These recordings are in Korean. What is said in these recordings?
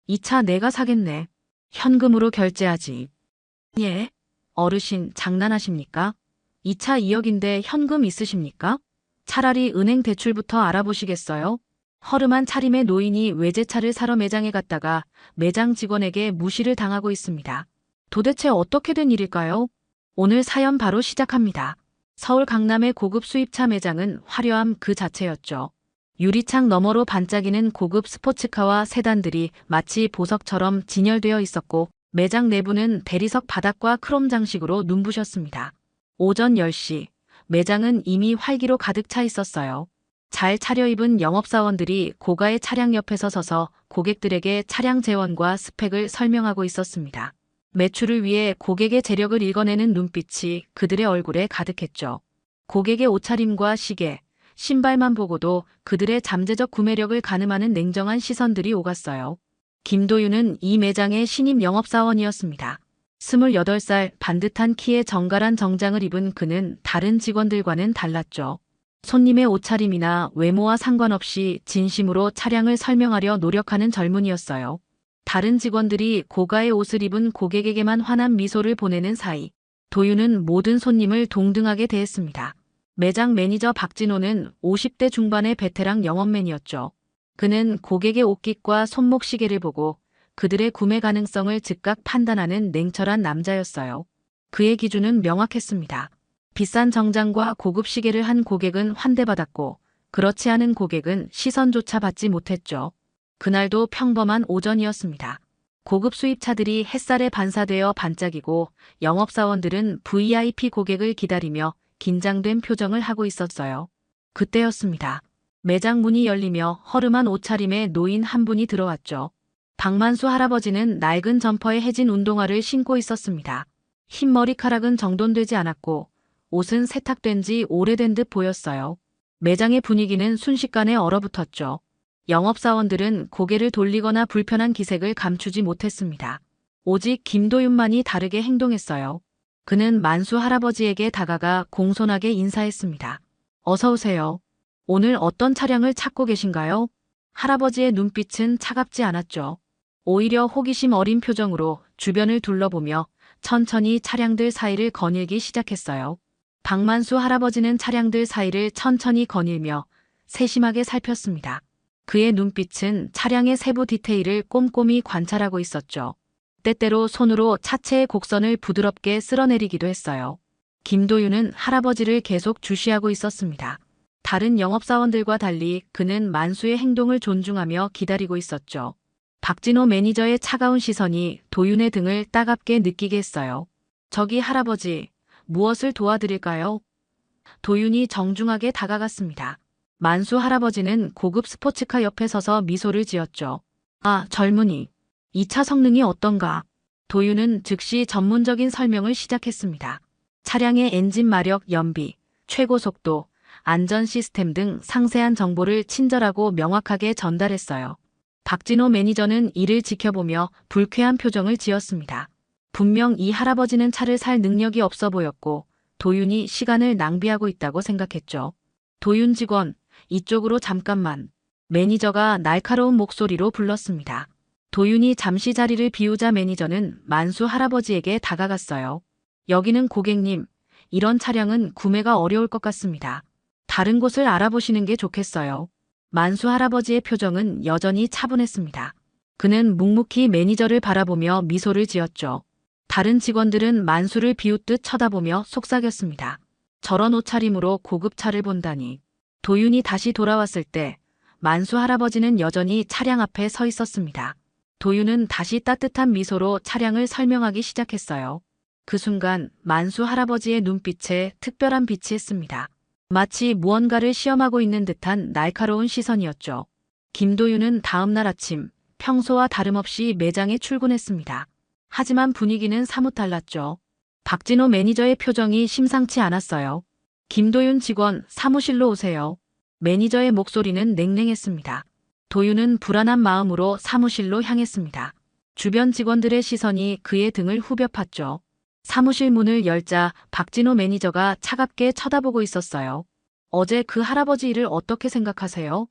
이 차 내가 사겠네. 현금으로 결제하지. 예? 어르신 장난하십니까? 이 차 2억인데 현금 있으십니까? 차라리 은행 대출부터 알아보시겠어요? 허름한 차림의 노인이 외제차를 사러 매장에 갔다가 매장 직원에게 무시를 당하고 있습니다. 도대체 어떻게 된 일일까요? 오늘 사연 바로 시작합니다. 서울 강남의 고급 수입차 매장은 화려함 그 자체였죠. 유리창 너머로 반짝이는 고급 스포츠카와 세단들이 마치 보석처럼 진열되어 있었고 매장 내부는 대리석 바닥과 크롬 장식으로 눈부셨습니다. 오전 10시, 매장은 이미 활기로 가득 차 있었어요. 잘 차려입은 영업사원들이 고가의 차량 옆에서 서서 고객들에게 차량 재원과 스펙을 설명하고 있었습니다. 매출을 위해 고객의 재력을 읽어내는 눈빛이 그들의 얼굴에 가득했죠. 고객의 옷차림과 시계, 신발만 보고도 그들의 잠재적 구매력을 가늠하는 냉정한 시선들이 오갔어요. 김도윤은 이 매장의 신입 영업사원이었습니다. 28살 반듯한 키에 정갈한 정장을 입은 그는 다른 직원들과는 달랐죠. 손님의 옷차림이나 외모와 상관없이 진심으로 차량을 설명하려 노력하는 젊은이였어요. 다른 직원들이 고가의 옷을 입은 고객에게만 환한 미소를 보내는 사이, 도윤은 모든 손님을 동등하게 대했습니다. 매장 매니저 박진호는 50대 중반의 베테랑 영업맨이었죠. 그는 고객의 옷깃과 손목 시계를 보고 그들의 구매 가능성을 즉각 판단하는 냉철한 남자였어요. 그의 기준은 명확했습니다. 비싼 정장과 고급 시계를 한 고객은 환대받았고 그렇지 않은 고객은 시선조차 받지 못했죠. 그날도 평범한 오전이었습니다. 고급 수입차들이 햇살에 반사되어 반짝이고 영업사원들은 VIP 고객을 기다리며 긴장된 표정을 하고 있었어요. 그때였습니다. 매장 문이 열리며 허름한 옷차림의 노인 한 분이 들어왔죠. 박만수 할아버지는 낡은 점퍼에 해진 운동화를 신고 있었습니다. 흰 머리카락은 정돈되지 않았고 옷은 세탁된 지 오래된 듯 보였어요. 매장의 분위기는 순식간에 얼어붙었죠. 영업사원들은 고개를 돌리거나 불편한 기색을 감추지 못했습니다. 오직 김도윤만이 다르게 행동했어요. 그는 만수 할아버지에게 다가가 공손하게 인사했습니다. 어서 오세요. 오늘 어떤 차량을 찾고 계신가요? 할아버지의 눈빛은 차갑지 않았죠. 오히려 호기심 어린 표정으로 주변을 둘러보며 천천히 차량들 사이를 거닐기 시작했어요. 박만수 할아버지는 차량들 사이를 천천히 거닐며 세심하게 살폈습니다. 그의 눈빛은 차량의 세부 디테일을 꼼꼼히 관찰하고 있었죠. 때때로 손으로 차체의 곡선을 부드럽게 쓸어내리기도 했어요. 김도윤은 할아버지를 계속 주시하고 있었습니다. 다른 영업사원들과 달리 그는 만수의 행동을 존중하며 기다리고 있었죠. 박진호 매니저의 차가운 시선이 도윤의 등을 따갑게 느끼게 했어요. 저기 할아버지, 무엇을 도와드릴까요? 도윤이 정중하게 다가갔습니다. 만수 할아버지는 고급 스포츠카 옆에 서서 미소를 지었죠. 아, 젊은이. 이 차 성능이 어떤가? 도윤은 즉시 전문적인 설명을 시작했습니다. 차량의 엔진 마력, 연비, 최고 속도, 안전 시스템 등 상세한 정보를 친절하고 명확하게 전달했어요. 박진호 매니저는 이를 지켜보며 불쾌한 표정을 지었습니다. 분명 이 할아버지는 차를 살 능력이 없어 보였고 도윤이 시간을 낭비하고 있다고 생각했죠. 도윤 직원, 이쪽으로 잠깐만. 매니저가 날카로운 목소리로 불렀습니다. 도윤이 잠시 자리를 비우자 매니저는 만수 할아버지에게 다가갔어요. 여기는 고객님, 이런 차량은 구매가 어려울 것 같습니다. 다른 곳을 알아보시는 게 좋겠어요. 만수 할아버지의 표정은 여전히 차분했습니다. 그는 묵묵히 매니저를 바라보며 미소를 지었죠. 다른 직원들은 만수를 비웃듯 쳐다보며 속삭였습니다. 저런 옷차림으로 고급차를 본다니. 도윤이 다시 돌아왔을 때 만수 할아버지는 여전히 차량 앞에 서 있었습니다. 도윤은 다시 따뜻한 미소로 차량을 설명하기 시작했어요. 그 순간 만수 할아버지의 눈빛에 특별한 빛이 했습니다. 마치 무언가를 시험하고 있는 듯한 날카로운 시선이었죠. 김도윤은 다음 날 아침 평소와 다름없이 매장에 출근했습니다. 하지만 분위기는 사뭇 달랐죠. 박진호 매니저의 표정이 심상치 않았어요. 김도윤 직원, 사무실로 오세요. 매니저의 목소리는 냉랭했습니다. 도윤은 불안한 마음으로 사무실로 향했습니다. 주변 직원들의 시선이 그의 등을 후벼 팠죠. 사무실 문을 열자 박진호 매니저가 차갑게 쳐다보고 있었어요. 어제 그 할아버지 일을 어떻게 생각하세요?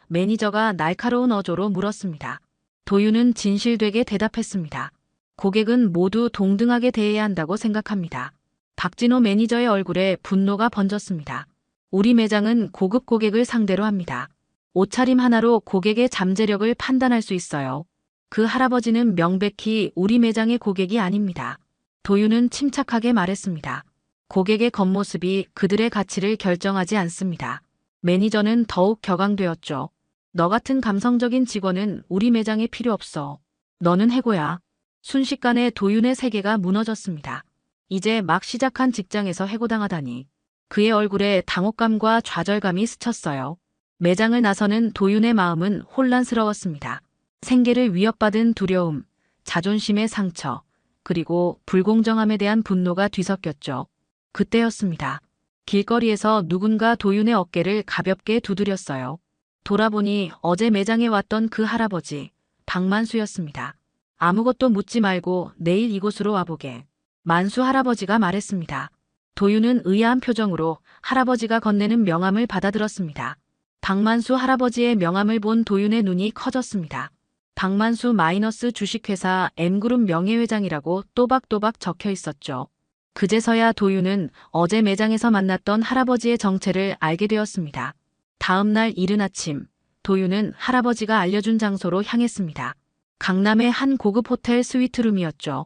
매니저가 날카로운 어조로 물었습니다. 도윤은 진실되게 대답했습니다. 고객은 모두 동등하게 대해야 한다고 생각합니다. 박진호 매니저의 얼굴에 분노가 번졌습니다. 우리 매장은 고급 고객을 상대로 합니다. 옷차림 하나로 고객의 잠재력을 판단할 수 있어요. 그 할아버지는 명백히 우리 매장의 고객이 아닙니다. 도윤은 침착하게 말했습니다. 고객의 겉모습이 그들의 가치를 결정하지 않습니다. 매니저는 더욱 격앙되었죠. 너 같은 감성적인 직원은 우리 매장에 필요 없어. 너는 해고야. 순식간에 도윤의 세계가 무너졌습니다. 이제 막 시작한 직장에서 해고당하다니. 그의 얼굴에 당혹감과 좌절감이 스쳤어요. 매장을 나서는 도윤의 마음은 혼란스러웠습니다. 생계를 위협받은 두려움, 자존심의 상처, 그리고 불공정함에 대한 분노가 뒤섞였죠. 그때였습니다. 길거리에서 누군가 도윤의 어깨를 가볍게 두드렸어요. 돌아보니 어제 매장에 왔던 그 할아버지, 박만수였습니다. 아무것도 묻지 말고 내일 이곳으로 와보게. 만수 할아버지가 말했습니다. 도윤은 의아한 표정으로 할아버지가 건네는 명함을 받아들었습니다. 박만수 할아버지의 명함을 본 도윤의 눈이 커졌습니다. 박만수 마이너스 주식회사 M그룹 명예회장이라고 또박또박 적혀 있었죠. 그제서야 도윤은 어제 매장에서 만났던 할아버지의 정체를 알게 되었습니다. 다음 날 이른 아침, 도윤은 할아버지가 알려준 장소로 향했습니다. 강남의 한 고급 호텔 스위트룸이었죠.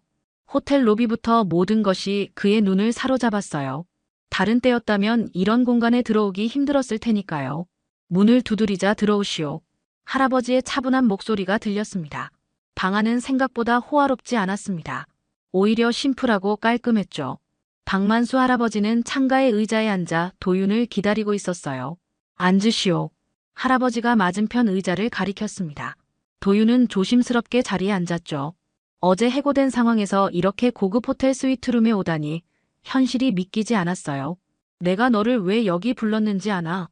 호텔 로비부터 모든 것이 그의 눈을 사로잡았어요. 다른 때였다면 이런 공간에 들어오기 힘들었을 테니까요. 문을 두드리자 들어오시오. 할아버지의 차분한 목소리가 들렸습니다. 방 안은 생각보다 호화롭지 않았습니다. 오히려 심플하고 깔끔했죠. 박만수 할아버지는 창가의 의자에 앉아 도윤을 기다리고 있었어요. 앉으시오. 할아버지가 맞은편 의자를 가리켰습니다. 도윤은 조심스럽게 자리에 앉았죠. 어제 해고된 상황에서 이렇게 고급 호텔 스위트룸에 오다니 현실이 믿기지 않았어요. 내가 너를 왜 여기 불렀는지 아나?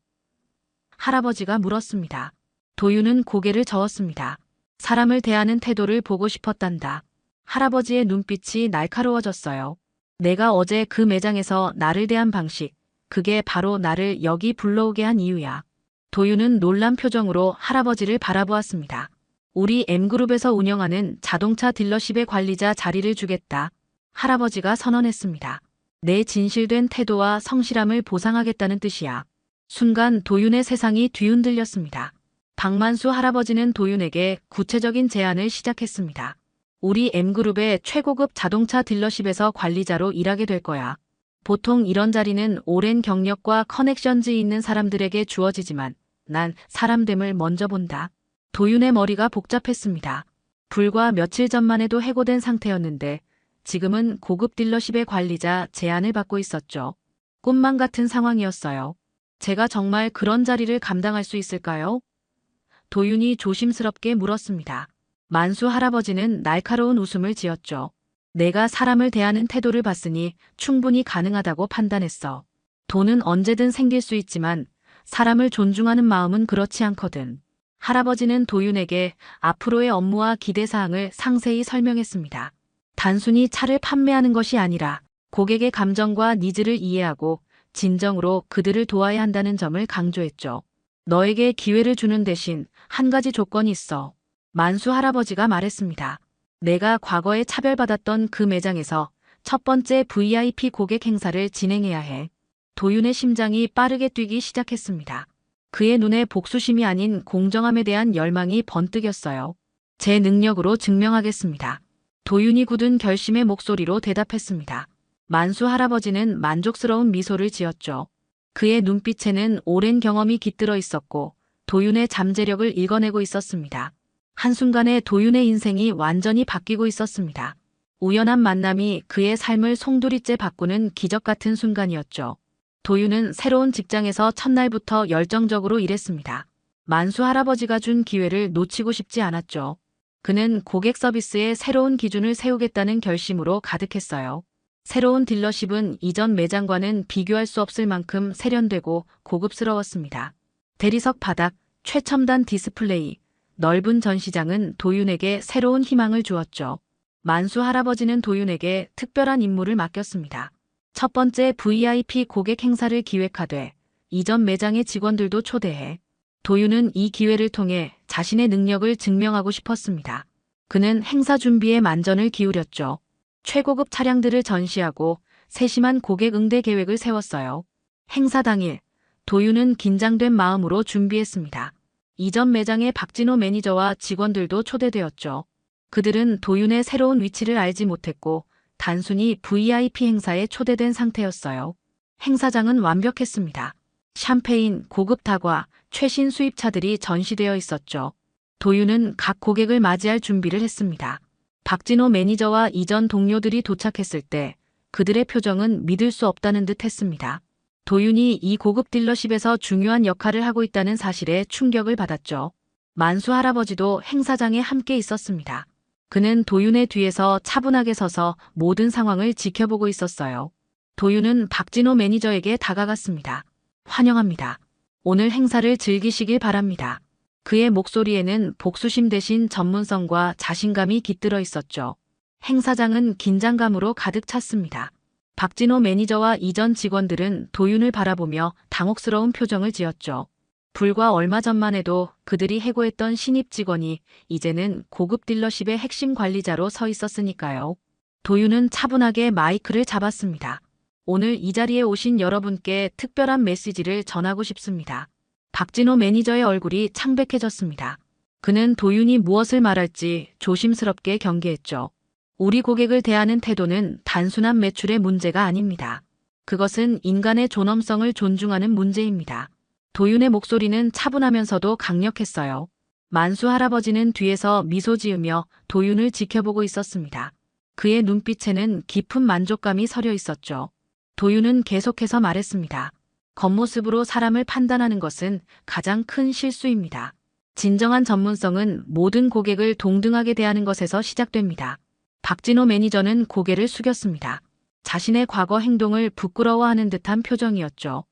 할아버지가 물었습니다. 도윤은 고개를 저었습니다. 사람을 대하는 태도를 보고 싶었단다. 할아버지의 눈빛이 날카로워졌어요. 내가 어제 그 매장에서 나를 대한 방식, 그게 바로 나를 여기 불러오게 한 이유야. 도윤은 놀란 표정으로 할아버지를 바라보았습니다. 우리 M그룹에서 운영하는 자동차 딜러십의 관리자 자리를 주겠다. 할아버지가 선언했습니다. 내 진실된 태도와 성실함을 보상하겠다는 뜻이야. 순간 도윤의 세상이 뒤흔들렸습니다. 박만수 할아버지는 도윤에게 구체적인 제안을 시작했습니다. 우리 M그룹의 최고급 자동차 딜러십에서 관리자로 일하게 될 거야. 보통 이런 자리는 오랜 경력과 커넥션즈 있는 사람들에게 주어지지만 난 사람됨을 먼저 본다. 도윤의 머리가 복잡했습니다. 불과 며칠 전만 해도 해고된 상태였는데 지금은 고급 딜러십의 관리자 제안을 받고 있었죠. 꿈만 같은 상황이었어요. 제가 정말 그런 자리를 감당할 수 있을까요? 도윤이 조심스럽게 물었습니다. 만수 할아버지는 날카로운 웃음을 지었죠. 내가 사람을 대하는 태도를 봤으니 충분히 가능하다고 판단했어. 돈은 언제든 생길 수 있지만 사람을 존중하는 마음은 그렇지 않거든. 할아버지는 도윤에게 앞으로의 업무와 기대사항을 상세히 설명했습니다. 단순히 차를 판매하는 것이 아니라 고객의 감정과 니즈를 이해하고 진정으로 그들을 도와야 한다는 점을 강조했죠. 너에게 기회를 주는 대신 한 가지 조건이 있어. 만수 할아버지가 말했습니다. 내가 과거에 차별받았던 그 매장에서 첫 번째 VIP 고객 행사를 진행해야 해. 도윤의 심장이 빠르게 뛰기 시작했습니다. 그의 눈에 복수심이 아닌 공정함에 대한 열망이 번뜩였어요. 제 능력으로 증명하겠습니다. 도윤이 굳은 결심의 목소리로 대답했습니다. 만수 할아버지는 만족스러운 미소를 지었죠. 그의 눈빛에는 오랜 경험이 깃들어 있었고 도윤의 잠재력을 읽어내고 있었습니다. 한순간에 도윤의 인생이 완전히 바뀌고 있었습니다. 우연한 만남이 그의 삶을 송두리째 바꾸는 기적 같은 순간이었죠. 도윤은 새로운 직장에서 첫날부터 열정적으로 일했습니다. 만수 할아버지가 준 기회를 놓치고 싶지 않았죠. 그는 고객 서비스에 새로운 기준을 세우겠다는 결심으로 가득했어요. 새로운 딜러십은 이전 매장과는 비교할 수 없을 만큼 세련되고 고급스러웠습니다. 대리석 바닥, 최첨단 디스플레이, 넓은 전시장은 도윤에게 새로운 희망을 주었죠. 만수 할아버지는 도윤에게 특별한 임무를 맡겼습니다. 첫 번째 VIP 고객 행사를 기획하되 이전 매장의 직원들도 초대해. 도윤은 이 기회를 통해 자신의 능력을 증명하고 싶었습니다. 그는 행사 준비에 만전을 기울였죠. 최고급 차량들을 전시하고 세심한 고객 응대 계획을 세웠어요. 행사 당일, 도윤은 긴장된 마음으로 준비했습니다. 이전 매장의 박진호 매니저와 직원들도 초대되었죠. 그들은 도윤의 새로운 위치를 알지 못했고 단순히 VIP 행사에 초대된 상태였어요. 행사장은 완벽했습니다. 샴페인, 고급 다과, 최신 수입차들이 전시되어 있었죠. 도윤은 각 고객을 맞이할 준비를 했습니다. 박진호 매니저와 이전 동료들이 도착했을 때 그들의 표정은 믿을 수 없다는 듯 했습니다. 도윤이 이 고급 딜러십에서 중요한 역할을 하고 있다는 사실에 충격을 받았죠. 만수 할아버지도 행사장에 함께 있었습니다. 그는 도윤의 뒤에서 차분하게 서서 모든 상황을 지켜보고 있었어요. 도윤은 박진호 매니저에게 다가갔습니다. 환영합니다. 오늘 행사를 즐기시길 바랍니다. 그의 목소리에는 복수심 대신 전문성과 자신감이 깃들어 있었죠. 행사장은 긴장감으로 가득 찼습니다. 박진호 매니저와 이전 직원들은 도윤을 바라보며 당혹스러운 표정을 지었죠. 불과 얼마 전만 해도 그들이 해고했던 신입 직원이 이제는 고급 딜러십의 핵심 관리자로 서 있었으니까요. 도윤은 차분하게 마이크를 잡았습니다. 오늘 이 자리에 오신 여러분께 특별한 메시지를 전하고 싶습니다. 박진호 매니저의 얼굴이 창백해졌습니다. 그는 도윤이 무엇을 말할지 조심스럽게 경계했죠. 우리 고객을 대하는 태도는 단순한 매출의 문제가 아닙니다. 그것은 인간의 존엄성을 존중하는 문제입니다. 도윤의 목소리는 차분하면서도 강력했어요. 만수 할아버지는 뒤에서 미소 지으며 도윤을 지켜보고 있었습니다. 그의 눈빛에는 깊은 만족감이 서려 있었죠. 도윤은 계속해서 말했습니다. 겉모습으로 사람을 판단하는 것은 가장 큰 실수입니다. 진정한 전문성은 모든 고객을 동등하게 대하는 것에서 시작됩니다. 박진호 매니저는 고개를 숙였습니다. 자신의 과거 행동을 부끄러워하는 듯한 표정이었죠.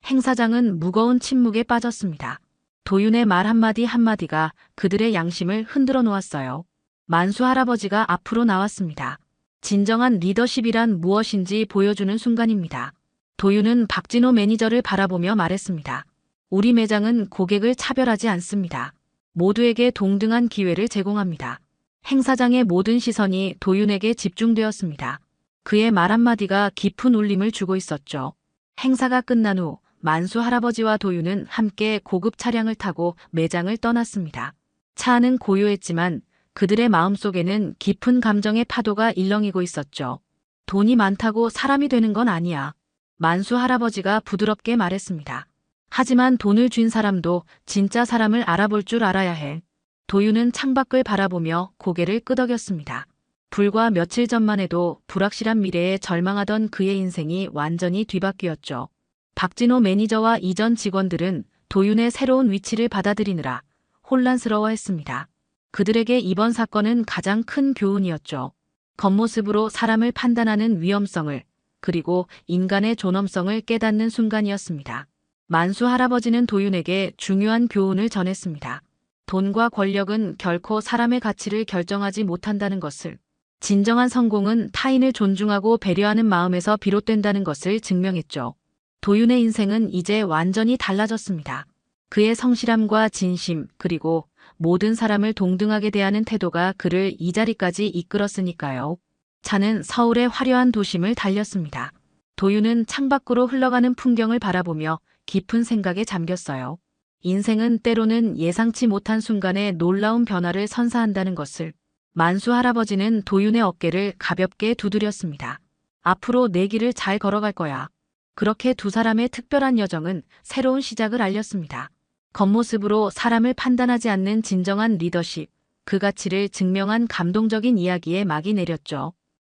행사장은 무거운 침묵에 빠졌습니다. 도윤의 말 한마디 한마디가 그들의 양심을 흔들어 놓았어요. 만수 할아버지가 앞으로 나왔습니다. 진정한 리더십이란 무엇인지 보여주는 순간입니다. 도윤은 박진호 매니저를 바라보며 말했습니다. 우리 매장은 고객을 차별하지 않습니다. 모두에게 동등한 기회를 제공합니다. 행사장의 모든 시선이 도윤에게 집중되었습니다. 그의 말 한마디가 깊은 울림을 주고 있었죠. 행사가 끝난 후 만수 할아버지와 도윤은 함께 고급 차량을 타고 매장을 떠났습니다. 차 안은 고요했지만 그들의 마음속에는 깊은 감정의 파도가 일렁이고 있었죠. 돈이 많다고 사람이 되는 건 아니야. 만수 할아버지가 부드럽게 말했습니다. 하지만 돈을 쥔 사람도 진짜 사람을 알아볼 줄 알아야 해. 도윤은 창밖을 바라보며 고개를 끄덕였습니다. 불과 며칠 전만 해도 불확실한 미래에 절망하던 그의 인생이 완전히 뒤바뀌었죠. 박진호 매니저와 이전 직원들은 도윤의 새로운 위치를 받아들이느라 혼란스러워했습니다. 그들에게 이번 사건은 가장 큰 교훈이었죠. 겉모습으로 사람을 판단하는 위험성을, 그리고 인간의 존엄성을 깨닫는 순간이었습니다. 만수 할아버지는 도윤에게 중요한 교훈을 전했습니다. 돈과 권력은 결코 사람의 가치를 결정하지 못한다는 것을, 진정한 성공은 타인을 존중하고 배려하는 마음에서 비롯된다는 것을 증명했죠. 도윤의 인생은 이제 완전히 달라졌습니다. 그의 성실함과 진심, 그리고 모든 사람을 동등하게 대하는 태도가 그를 이 자리까지 이끌었으니까요. 차는 서울의 화려한 도심을 달렸습니다. 도윤은 창밖으로 흘러가는 풍경을 바라보며 깊은 생각에 잠겼어요. 인생은 때로는 예상치 못한 순간에 놀라운 변화를 선사한다는 것을. 만수 할아버지는 도윤의 어깨를 가볍게 두드렸습니다. 앞으로 내 길을 잘 걸어갈 거야. 그렇게 두 사람의 특별한 여정은 새로운 시작을 알렸습니다. 겉모습으로 사람을 판단하지 않는 진정한 리더십, 그 가치를 증명한 감동적인 이야기에 막이 내렸죠.